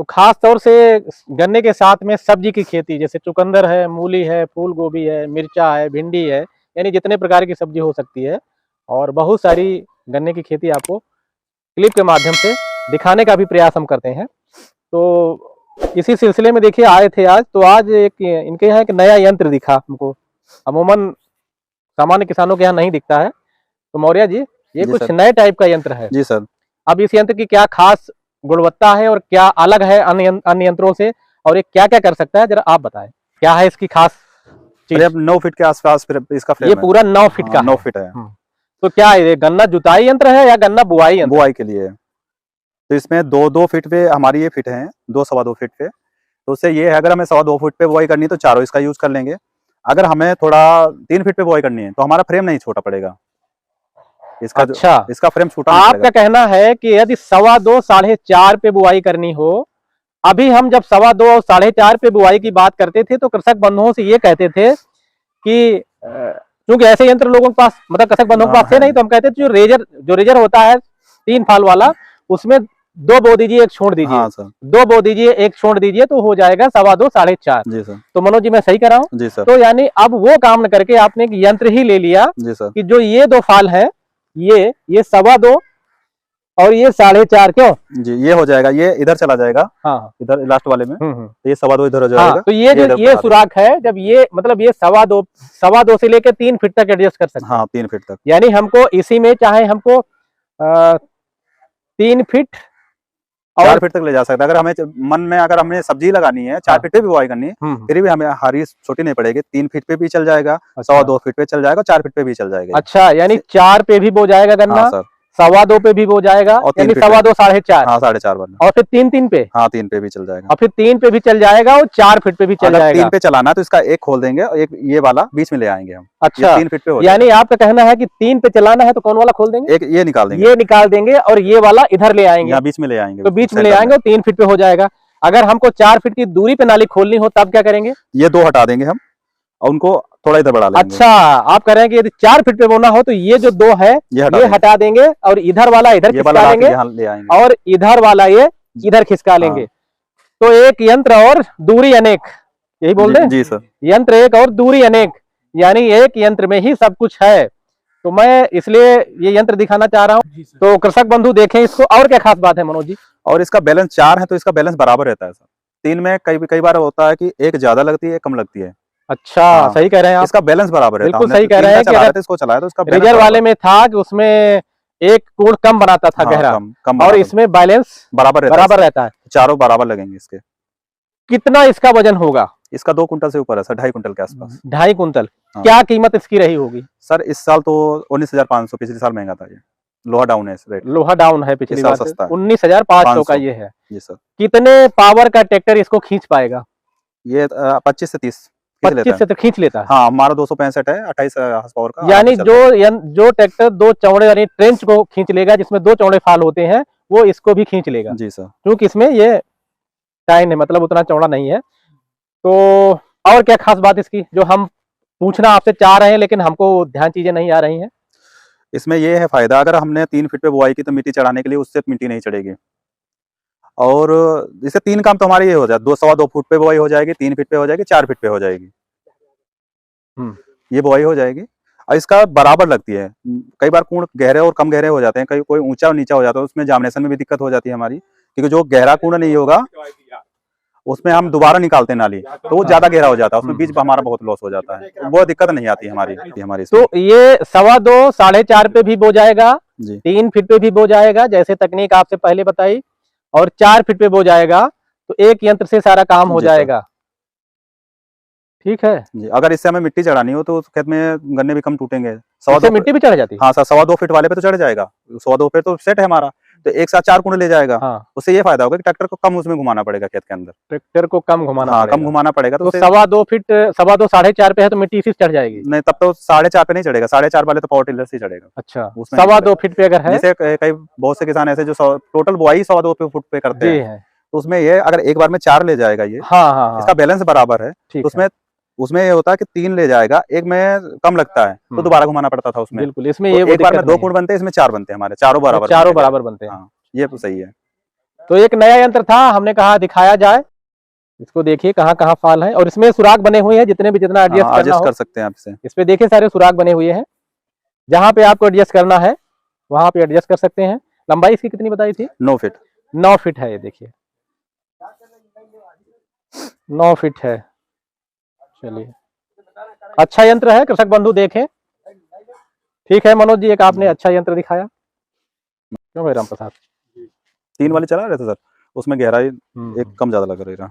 तो खास तौर से गन्ने के साथ में सब्जी की खेती, जैसे चुकंदर है, मूली है, फूल गोभी है, मिर्चा है, भिंडी है, यानी जितने प्रकार की सब्जी हो सकती है, और बहुत सारी गन्ने की खेती आपको क्लिप के माध्यम से दिखाने का भी प्रयास हम करते हैं। तो इसी सिलसिले में देखिए आए थे आज, तो आज एक इनके यहाँ एक नया यंत्र दिखा हमको, अमूमन सामान्य किसानों के यहाँ नहीं दिखता है। तो मौर्य जी, ये कुछ नए टाइप का यंत्र है। जी सर। अब इस यंत्र की क्या खास गुणवत्ता है और क्या अलग है अन्य यंत्रों से, और ये क्या क्या कर सकता है, जरा आप बताएं क्या है इसकी खास चीज। 9 फीट के आसपास इसका फ्रेम ये पूरा 9 फीट का 9 फीट है। तो क्या है ये गन्ना जुताई यंत्र है या गन्ना बुआई यंत्र? बुआई के लिए। तो इसमें 2-2 फीट पे हमारी ये फिट है, 2-2.25 फीट पे। तो उससे ये है, अगर हमें 2.25 फीट पे बुआई करनी है तो चारों इसका यूज कर लेंगे। अगर हमें थोड़ा 3 फीट पे बुआई करनी है तो हमारा फ्रेम नहीं छोटा पड़ेगा इसका। अच्छा, इसका फ्रेम छोटा। आपका कहना है कि यदि 2.25 4.5 पे बुआई करनी हो, अभी हम जब 2.25 और 4.5 पे बुआई की बात करते थे तो कृषक बंधुओं से ये कहते थे कि क्योंकि ऐसे यंत्र लोगों के पास, मतलब कृषक बंधुओं के पास थे नहीं, तो हम कहते थे जो रेजर होता है 3 फाल वाला, उसमें 2 बो दीजिए 1 छोड़ दीजिए। हाँ सर। 2 बो दीजिए 1 छोड़ दीजिए तो हो जाएगा 2.25 4.5। जी सर। तो मनोज जी, मैं सही कर रहा हूँ? जी सर। तो यानी अब वो काम न करके आपने एक यंत्र ही ले लिया। जी सर। कि जो ये 2 फाल है, ये 2.25 और ये 4.5, क्यों जी, ये हो जाएगा, ये इधर चला जाएगा। हाँ, इधर लास्ट वाले में। तो ये 2.25 इधर हो जाएगा। हाँ, तो ये जो ये सुराख है, जब ये मतलब ये 2.25 से लेकर 3 फीट तक एडजस्ट कर सकते हैं। हाँ, 3 फीट तक। यानी हमको इसी में चाहे हमको 3 फीट और 4 फीट तक ले जा सकता है। अगर हमें मन में, अगर हमें सब्जी लगानी है 4 फीट पे भी बुआई करनी है, फिर भी हमें हारी छोटी नहीं पड़ेगी। 3 फीट पे भी चल जाएगा, 2.25 फीट पे चल जाएगा, 4 फीट पे भी चल जाएगा। अच्छा, यानी 4 पे भी बो जाएगा गन्ना। हाँ, 2.25 पे भी बो जाएगा, यानी 2.25 4.5। हाँ, 4.5 बनना। और फिर 3 पे। हाँ, 3 पे भी चल जाएगा। और फिर 3 पे भी चल जाएगा और 4 फीट पे भी चल जाएगा। 3 पे चलाना तो इसका एक खोल देंगे और एक ये वाला बीच में ले आएंगे हम। अच्छा, 3 फीट पे हो यानी आपका कहना है कि 3 पे चलाना है तो कौन वाला खोल देंगे? एक ये निकाल देंगे। ये निकाल देंगे और ये वाला इधर ले आएंगे, बीच में ले आएंगे। तो बीच में ले आएंगे और 3 फीट पे हो जाएगा। अगर हमको 4 फीट की दूरी पे नाली खोलनी हो तब क्या करेंगे? ये 2 हटा देंगे हम और उनको थोड़ा इधर बढ़ा लेंगे। अच्छा, आप कह रहे हैं कि यदि 4 फीट पे बोना हो तो ये जो 2 है ये हटा देंगे और इधर वाला इधर खिसका लेंगे और इधर वाला ये इधर खिसका लेंगे। तो एक यंत्र और दूरी अनेक, यही बोल रहे हैं? जी सर। यंत्र एक और दूरी अनेक, यानी एक यंत्र में ही सब कुछ है। तो मैं इसलिए ये यंत्र दिखाना चाह रहा हूँ, तो कृषक बंधु देखें इसको। और क्या खास बात है मनोज जी? और इसका बैलेंस 4 है तो इसका बैलेंस बराबर रहता है सर। 3 में कई बार होता है कि एक ज्यादा लगती है, कम लगती है। अच्छा, सही कह रहे हैं आप। इसका बैलेंस बराबर है। बिल्कुल सही कह रहे हैं कि अगर इसको चलाया तो इसका रिजर्व वाले में था कि उसमें एक कोण कम बनाता था, गहरा, और इसमें बैलेंस बराबर रहता है। चारों बराबर लगेंगे इसके। कितना इसका वजन होगा? इसका 2 कुंटल से ऊपर है सर, 2.5 कुंटल के आसपास। 2.5 कुंटल। क्या कीमत इसकी रही होगी सर? इस साल तो 19,500, पिछले साल महंगा था। ये लोहा डाउन है, रेट लोहा डाउन है, पिछली बार सस्ता है। 19,500 का ये है। जी सर। कितने पावर का ट्रैक्टर इसको खींच पाएगा? ये 25 से 30 से तो खींच लेता है। हाँ, हमारा 265 है, 28 हॉर्स पावर का। यानी जो ट्रैक्टर 2 चौड़े यानी ट्रेंच को खींच लेगा, जिसमें 2 चौड़े फाल होते हैं, वो इसको भी खींच लेगा। जी सर। क्योंकि इसमें ये टाइन है, मतलब उतना चौड़ा नहीं है। तो और क्या खास बात इसकी जो हम पूछना आपसे चाह रहे हैं लेकिन हमको ध्यान चीजें नहीं आ रही हैं? इसमें ये है फायदा, अगर हमने 3 फीट पे बुआई की तो मिट्टी चढ़ाने के लिए उससे मिट्टी नहीं चढ़ेगी। और इससे 3 काम तो हमारे ये हो जाए, 2.25 फुट पे बुआई हो जाएगी, 3 फीट पे हो जाएगी, 4 फीट पे हो जाएगी। ये बुआई हो जाएगी। और इसका बराबर लगती है। कई बार कूण गहरे और कम गहरे हो जाते हैं, कोई ऊंचा और नीचा हो जाता है, उसमें जामिनेशन में भी दिक्कत हो जाती है हमारी, क्योंकि जो गहरा कूण नहीं होगा उसमें हम दोबारा निकालते हैं नाली, तो वो ज्यादा गहरा हो जाता है, उसमें बीज हमारा बहुत लॉस हो जाता है, वो दिक्कत नहीं आती हमारी। तो ये 2.25 4.5 पे भी बो जाएगा, 3 फीट पे भी बो जाएगा, जैसे तकनीक आपसे पहले बताई, और 4 फीट पे बो जाएगा। तो एक यंत्र से सारा काम हो जाएगा। ठीक है जी। अगर इससे हमें मिट्टी चढ़ानी हो तो खेत में गन्ने भी कम टूटेंगे। मिट्टी भी चढ़ जाती है। हाँ सर, 2.25 फीट वाले पे तो चढ़ जाएगा, 2.25 पे तो सेट है हमारा, तो एक साथ 4 कुंड ले जाएगा। उससे ये फायदा होगा कि ट्रैक्टर को कम उसमें घुमाना पड़ेगा खेत के अंदर। ट्रैक्टर को कम घुमाना पड़ेगा। कम घुमाना पड़ेगा। तो 2.25 फीट 2.25 4.5 पे है तो मिट्टी इसी से चढ़ जाएगी? नहीं, तब तो 4.5 पे नहीं चढ़ेगा, 4.5 वाले तो पावर टिलर से चढ़ेगा। अच्छा, 2.25 फीट पे अगर है, जैसे कई बहुत से किसान ऐसे जो टोटल बुआई 2.25 फुट पे करते हैं, तो उसमें ये अगर एक बार में 4 ले जाएगा, ये इसका बैलेंस बराबर है, तो उसमें ये होता है कि 3 ले जाएगा, एक में कम लगता है तो दोबारा घुमाना पड़ता था उसमें। बिल्कुल, इसमें ये एक बार में 2 कुंड बनते हैं, इसमें 4 बनते हैं, हमारे चारों बराबर बनते हैं। हाँ, ये तो सही है। तो एक नया यंत्र था, हमने कहा दिखाया जाए। इसको देखिए कहाँ कहाँ फाल है, और इसमें सुराग बने हुए हैं, जितने भी जितना एडजस्ट करना एडजस्ट हो कर सकते हैं आप इसे। इस पे देखिए सारे सुराग बने हुए हैं। जहाँ पे आपको एडजस्ट करना है वहां पे एडजस्ट कर सकते हैं। लंबाई इसकी कितनी बताई थी? 9 फीट। 9 फीट है, ये देखिए 9 फीट है। चलिए, अच्छा यंत्र है, कृषक बंधु देखें। ठीक है मनोज जी, एक आपने अच्छा यंत्र दिखाया। क्यों भाई राम प्रसाद? 3 वाली चला रहे थे सर, उसमें गहराई एक कम ज्यादा लग रही है।